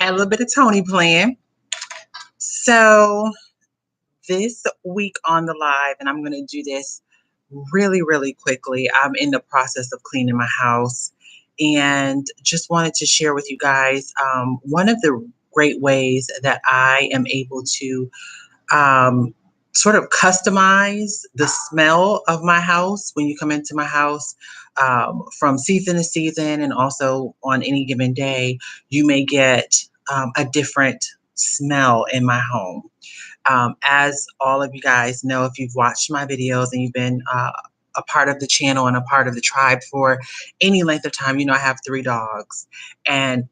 had a little bit of Tony playing. So this week on the live, and I'm going to do this really, really quickly. I'm in the process of cleaning my house and just wanted to share with you guys one of the great ways that I am able to sort of customize the smell of my house when you come into my house from season to season, and also on any given day, you may get a different smell in my home. As all of you guys know, if you've watched my videos and you've been a part of the channel and a part of the tribe for any length of time, you know I have 3 dogs, and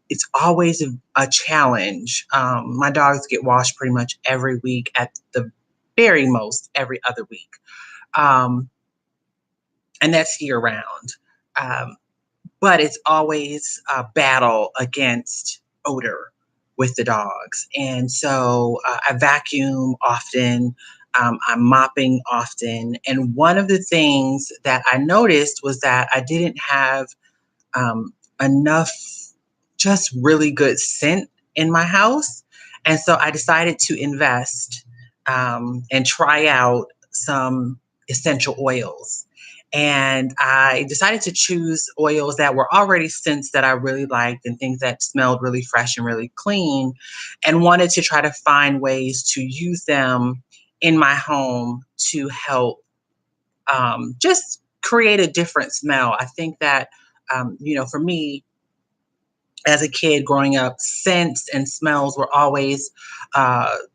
it's always a challenge. My dogs get washed pretty much every week, at the very most every other week, um, and that's year round. Um, but it's always a battle against odor with the dogs. And so I vacuum often, I'm mopping often. And one of the things that I noticed was that I didn't have enough just really good scent in my house. And so I decided to invest and try out some essential oils. And I decided to choose oils that were already scents that I really liked and things that smelled really fresh and really clean, and wanted to try to find ways to use them in my home to help just create a different smell. I think that, for me, as a kid growing up, scents and smells were always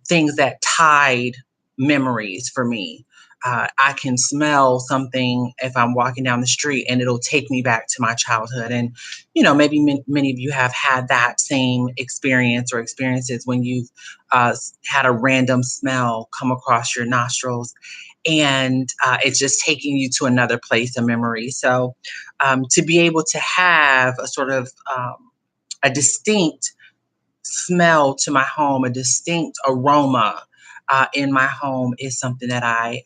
things that tied memories for me. I can smell something if I'm walking down the street and it'll take me back to my childhood. And, maybe many of you have had that same experience or experiences when you've had a random smell come across your nostrils, and it's just taking you to another place of memory. So to be able to have a sort of a distinct smell to my home, a distinct aroma in my home, is something that I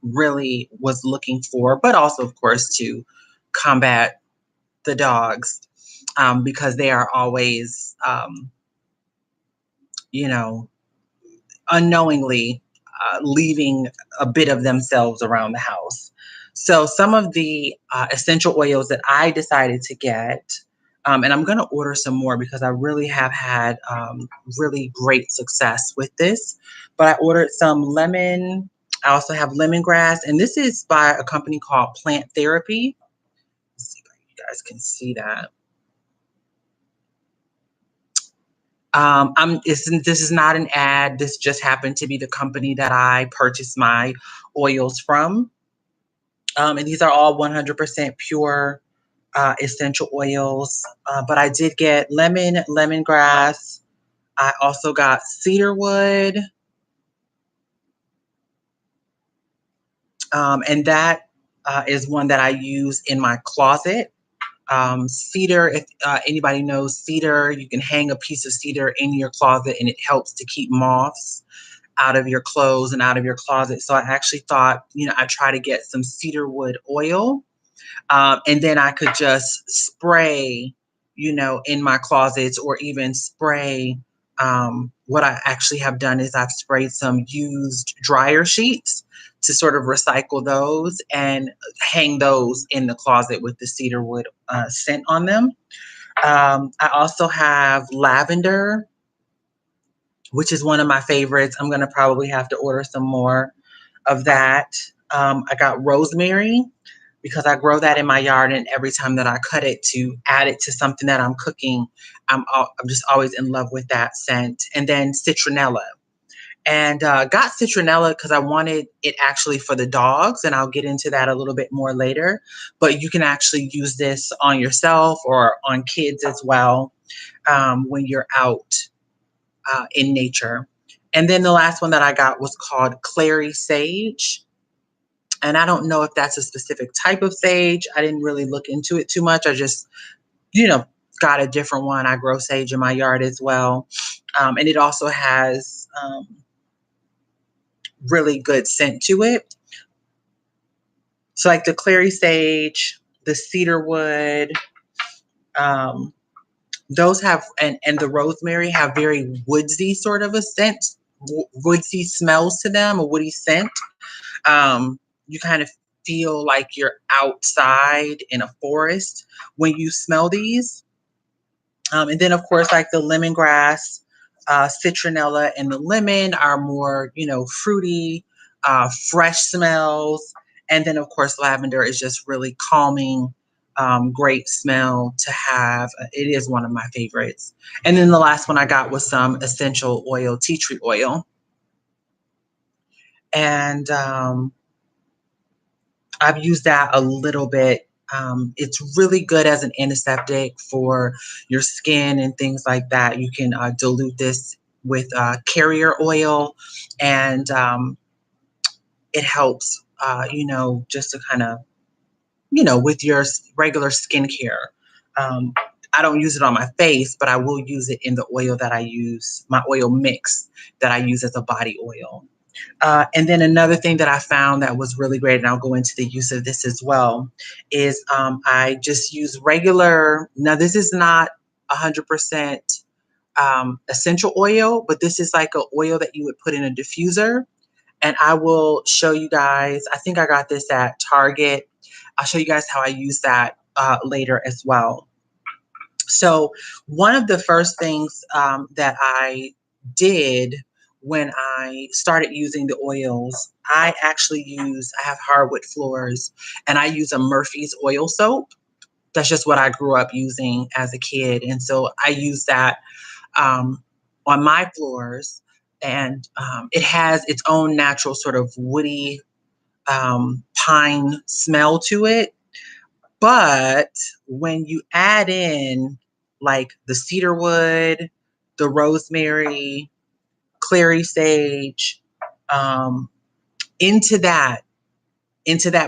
really was looking for, but also, of course, to combat the dogs, because they are always, you know, unknowingly leaving a bit of themselves around the house. So some of the essential oils that I decided to get, and I'm going to order some more because I really have had really great success with this. But I ordered some lemon. I also have lemongrass, and this is by a company called Plant Therapy. Let's see if you guys can see that. This is not an ad. This just happened to be the company that I purchased my oils from. And these are all 100% pure essential oils. But I did get lemongrass. I also got cedarwood. And that is one that I use in my closet. Cedar, if anybody knows cedar, you can hang a piece of cedar in your closet and it helps to keep moths out of your clothes and out of your closet. So I actually thought, I'd try to get some cedarwood oil, and then I could just spray, in my closets, or even spray. What I actually have done is I've sprayed some used dryer sheets to sort of recycle those and hang those in the closet with the cedarwood scent on them. I also have lavender, which is one of my favorites. I'm going to probably have to order some more of that. I got rosemary because I grow that in my yard, and every time that I cut it to add it to something that I'm cooking, I'm just always in love with that scent. And then citronella. And got citronella because I wanted it actually for the dogs, and I'll get into that a little bit more later. But you can actually use this on yourself or on kids as well when you're out in nature. And then the last one that I got was called clary sage. And I don't know if that's a specific type of sage. I didn't really look into it too much. I just, got a different one. I grow sage in my yard as well. And it also has really good scent to it. So like the clary sage, the cedarwood, Those have, and the rosemary have very woodsy sort of a scent, woodsy smells to them, a woody scent. You kind of feel like you're outside in a forest when you smell these. And then, of course, like the lemongrass, citronella, and the lemon are more, fruity, fresh smells. And then, of course, lavender is just really calming, great smell to have. It is one of my favorites. And then the last one I got was some essential oil, tea tree oil. And I've used that a little bit. It's really good as an antiseptic for your skin and things like that. You can dilute this with carrier oil, and it helps, just to kind of, with your regular skincare. Um, I don't use it on my face, but I will use it in the oil that I use, my oil mix that I use as a body oil. And then another thing that I found that was really great, and I'll go into the use of this as well, is I just use regular. Now, this is not 100% essential oil, but this is like an oil that you would put in a diffuser. And I will show you guys. I think I got this at Target. I'll show you guys how I use that later as well. So one of the first things that I did when I started using the oils, I have hardwood floors, and I use a Murphy's oil soap. That's just what I grew up using as a kid. And so I use that on my floors, and it has its own natural sort of woody pine smell to it. But when you add in like the cedarwood, the rosemary, clary sage, um, into that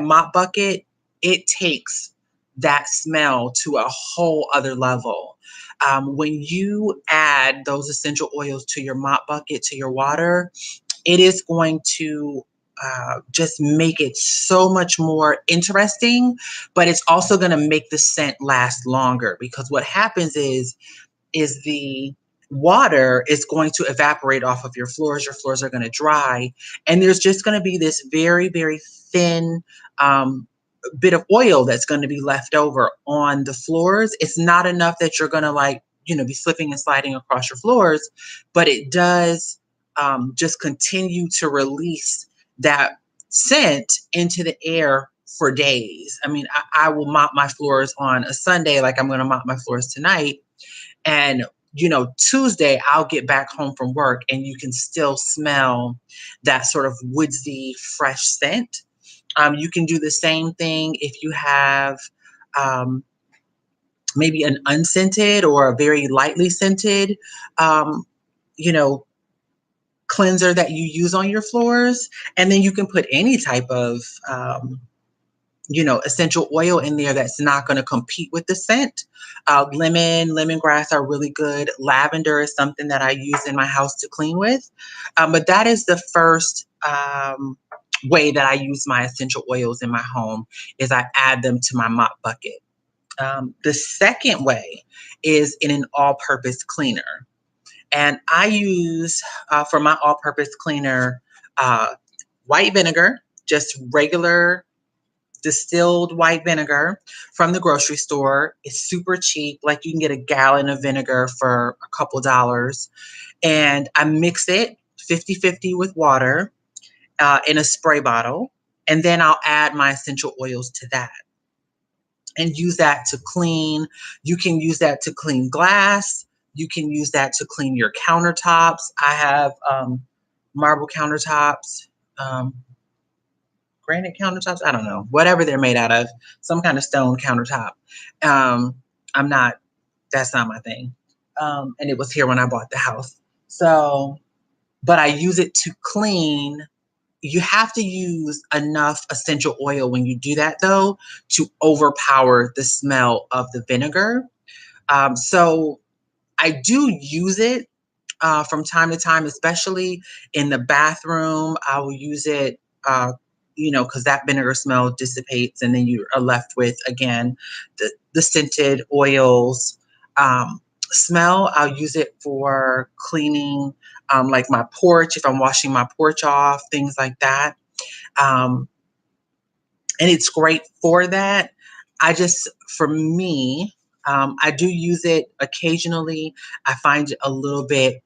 mop bucket, it takes that smell to a whole other level. When you add those essential oils to your mop bucket, to your water, it is going to just make it so much more interesting, but it's also going to make the scent last longer, because what happens is the water is going to evaporate off of your floors. Your floors are going to dry, and there's just going to be this very, very thin bit of oil that's going to be left over on the floors. It's not enough that you're going to be slipping and sliding across your floors, but it does just continue to release that scent into the air for days. I mean, I will mop my floors on a Sunday, like I'm going to mop my floors tonight. And, Tuesday, I'll get back home from work and you can still smell that sort of woodsy, fresh scent. You can do the same thing if you have maybe an unscented or a very lightly scented, um, you know, cleanser that you use on your floors. And then you can put any type of, essential oil in there that's not going to compete with the scent. Lemongrass are really good. Lavender is something that I use in my house to clean with. But that is the first way that I use my essential oils in my home, is I add them to my mop bucket. The second way is in an all-purpose cleaner. And I use, for my all-purpose cleaner, white vinegar, just regular distilled white vinegar from the grocery store. It's super cheap. Like, you can get a gallon of vinegar for a couple dollars. And I mix it 50-50 with water in a spray bottle. And then I'll add my essential oils to that and use that to clean. You can use that to clean glass. You can use that to clean your countertops. I have marble countertops, granite countertops. I don't know, whatever they're made out of, some kind of stone countertop. That's not my thing. And it was here when I bought the house. So, but I use it to clean. You have to use enough essential oil when you do that, though, to overpower the smell of the vinegar. So I do use it from time to time, especially in the bathroom. I will use it, because that vinegar smell dissipates, and then you are left with, again, the scented oils. smell, I'll use it for cleaning, like my porch, if I'm washing my porch off, things like that. Um, and it's great for that. For me, I do use it occasionally. I find it a little bit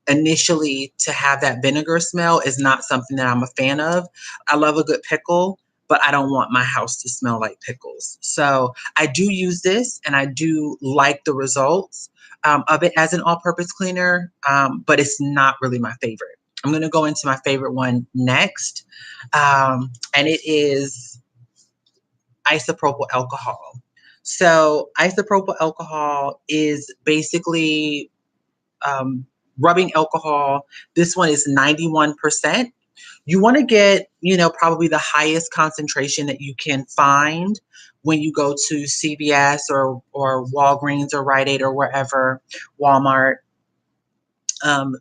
initially to have that vinegar smell is not something that I'm a fan of. I love a good pickle, but I don't want my house to smell like pickles. So I do use this and I do like the results of it as an all purpose cleaner, but it's not really my favorite. I'm going to go into my favorite one next, and it is isopropyl alcohol. So, isopropyl alcohol is basically um, rubbing alcohol. This one is 91%. You want to get, probably the highest concentration that you can find when you go to CVS or Walgreens or Rite Aid or wherever, Walmart,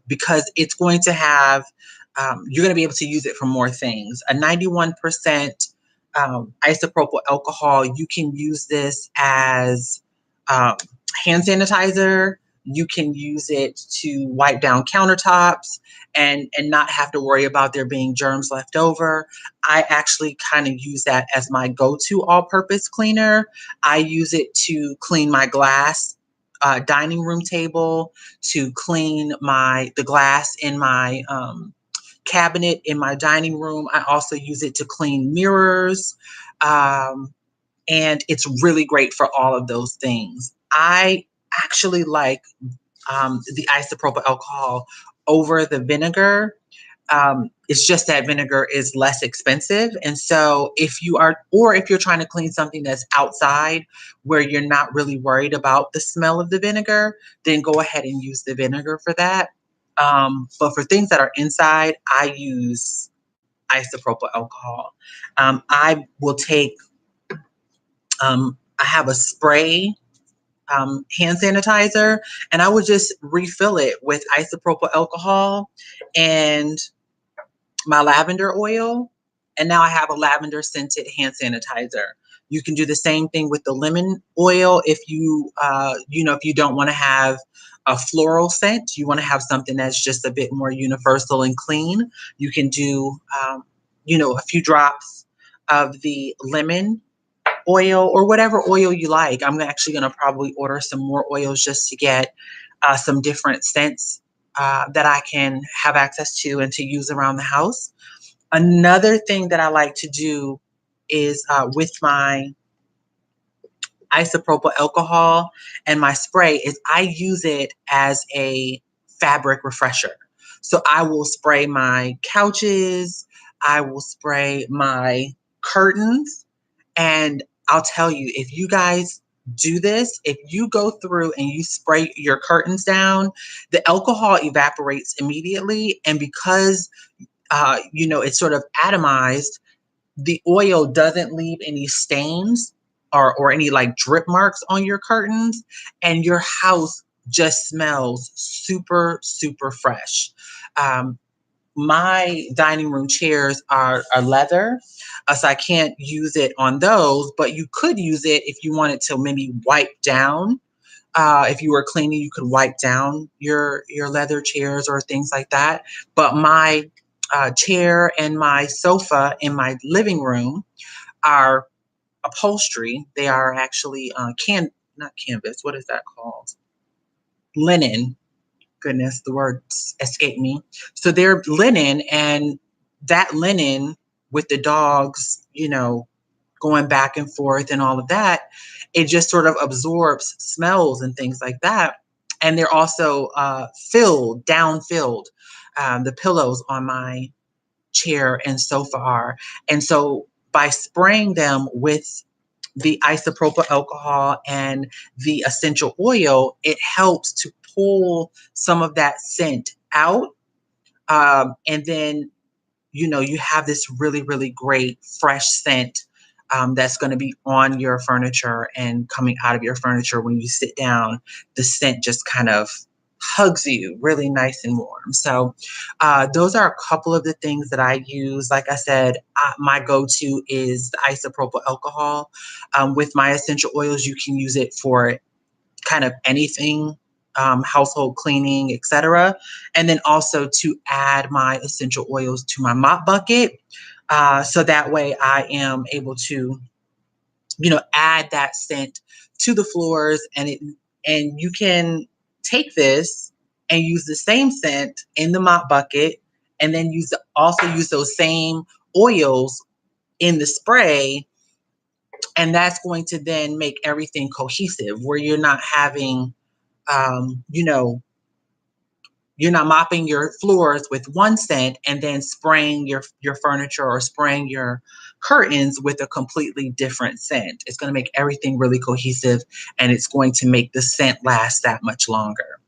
because it's going to have, you're going to be able to use it for more things. A 91% isopropyl alcohol, you can use this as um, hand sanitizer. You can use it to wipe down countertops and not have to worry about there being germs left over. I actually kind of use that as my go-to all-purpose cleaner. I use it to clean my glass dining room table, to clean the glass in my cabinet in my dining room. I also use it to clean mirrors. And it's really great for all of those things. I actually like the isopropyl alcohol over the vinegar. It's just that vinegar is less expensive. And so if you're trying to clean something that's outside where you're not really worried about the smell of the vinegar, then go ahead and use the vinegar for that. But for things that are inside, I use isopropyl alcohol. I will take, I have a spray hand sanitizer, and I would just refill it with isopropyl alcohol and my lavender oil, and now I have a lavender scented hand sanitizer. You can do the same thing with the lemon oil if if you don't want to have a floral scent, you want to have something that's just a bit more universal and clean. You can do, a few drops of the lemon oil or whatever oil you like. I'm actually going to probably order some more oils just to get some different scents that I can have access to and to use around the house. Another thing that I like to do is with my isopropyl alcohol and my spray is I use it as a fabric refresher. So I will spray my couches, I will spray my curtains, and I'll tell you, if you guys do this, if you go through and you spray your curtains down, the alcohol evaporates immediately. And because it's sort of atomized, the oil doesn't leave any stains or any like drip marks on your curtains, and your house just smells super, super fresh. Um, my dining room chairs are leather, so I can't use it on those, but you could use it if you wanted to maybe wipe down. If you were cleaning, you could wipe down your leather chairs or things like that. But my chair and my sofa in my living room are upholstery. They are actually not canvas. What is that called? Linen. Goodness, the words escape me. So they're linen, and that linen with the dogs, going back and forth and all of that, it just sort of absorbs smells and things like that. And they're also down filled. The pillows on my chair and sofa are. And so by spraying them with the isopropyl alcohol and the essential oil, it helps to pull some of that scent out. And then, you have this really, really great fresh scent that's going to be on your furniture and coming out of your furniture when you sit down. The scent just kind of hugs you really nice and warm. So those are a couple of the things that I use. Like I said, my go-to is the isopropyl alcohol. With my essential oils, you can use it for kind of anything, household cleaning, etc. And then also to add my essential oils to my mop bucket. So that way I am able to, add that scent to the floors, and you can take this and use the same scent in the mop bucket, and then also use those same oils in the spray, and that's going to then make everything cohesive, where you're not having, um, you know, you're not mopping your floors with one scent and then spraying your furniture or spraying your curtains with a completely different scent. It's going to make everything really cohesive, and it's going to make the scent last that much longer.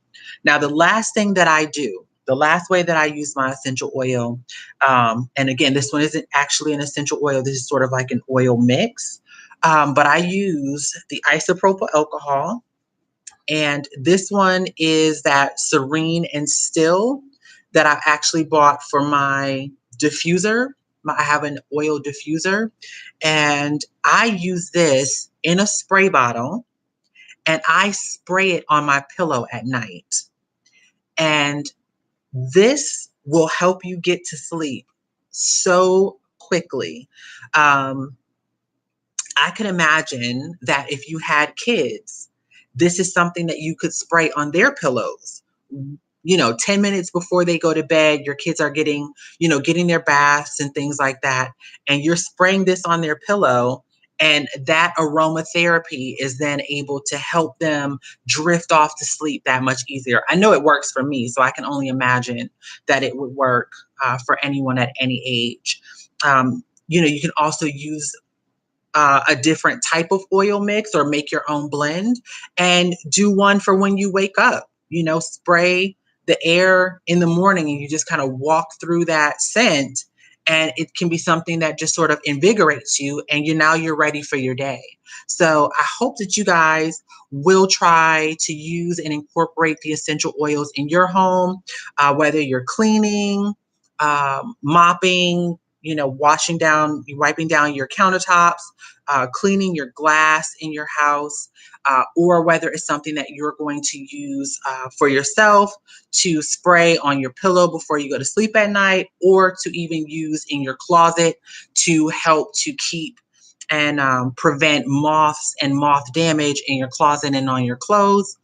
Now, the last thing that I do, the last way that I use my essential oil, and again, this one isn't actually an essential oil. This is sort of like an oil mix, but I use the isopropyl alcohol, and this one is that serene and still that I actually bought for my diffuser. I have an oil diffuser, and I use this in a spray bottle, and I spray it on my pillow at night. And this will help you get to sleep so quickly. Um, I can imagine that if you had kids, this is something that you could spray on their pillows. 10 minutes before they go to bed, your kids are getting their baths and things like that. And you're spraying this on their pillow. And that aromatherapy is then able to help them drift off to sleep that much easier. I know it works for me, so I can only imagine that it would work for anyone at any age. You can also use a different type of oil mix or make your own blend and do one for when you wake up. Spray the air in the morning and you just kind of walk through that scent, and it can be something that just sort of invigorates you, and you're ready for your day. So I hope that you guys will try to use and incorporate the essential oils in your home, whether you're cleaning, mopping, wiping down your countertops, cleaning your glass in your house, or whether it's something that you're going to use for yourself to spray on your pillow before you go to sleep at night, or to even use in your closet to help to keep and prevent moths and moth damage in your closet and on your clothes.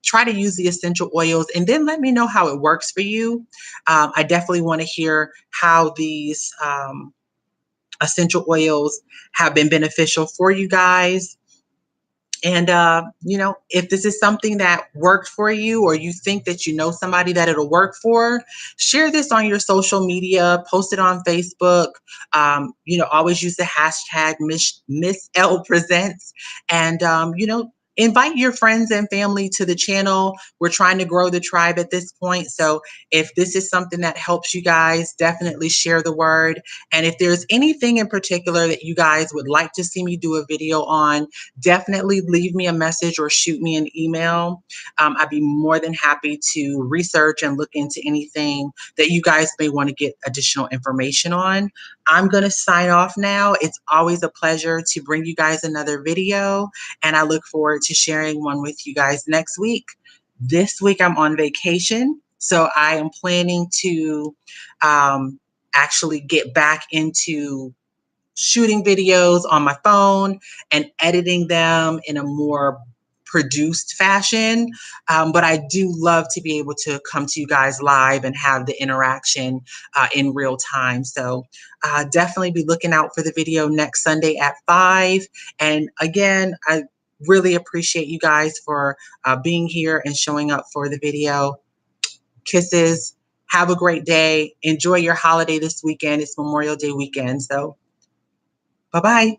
Try to use the essential oils and then let me know how it works for you. I definitely want to hear how these essential oils have been beneficial for you guys. And, if this is something that worked for you, or you think that you know somebody that it'll work for, share this on your social media, post it on Facebook. Always use the hashtag Miss Elle Presents. And, invite your friends and family to the channel. We're trying to grow the tribe at this point. So if this is something that helps you guys, definitely share the word. And if there's anything in particular that you guys would like to see me do a video on, definitely leave me a message or shoot me an email. I'd be more than happy to research and look into anything that you guys may want to get additional information on. I'm going to sign off now. It's always a pleasure to bring you guys another video, and I look forward to sharing one with you guys next week. This week I'm on vacation, so I am planning to actually get back into shooting videos on my phone and editing them in a more produced fashion. But I do love to be able to come to you guys live and have the interaction in real time. So definitely be looking out for the video next Sunday at 5. And again, I really appreciate you guys for being here and showing up for the video. Kisses. Have a great day. Enjoy your holiday this weekend. It's Memorial Day weekend. So bye-bye.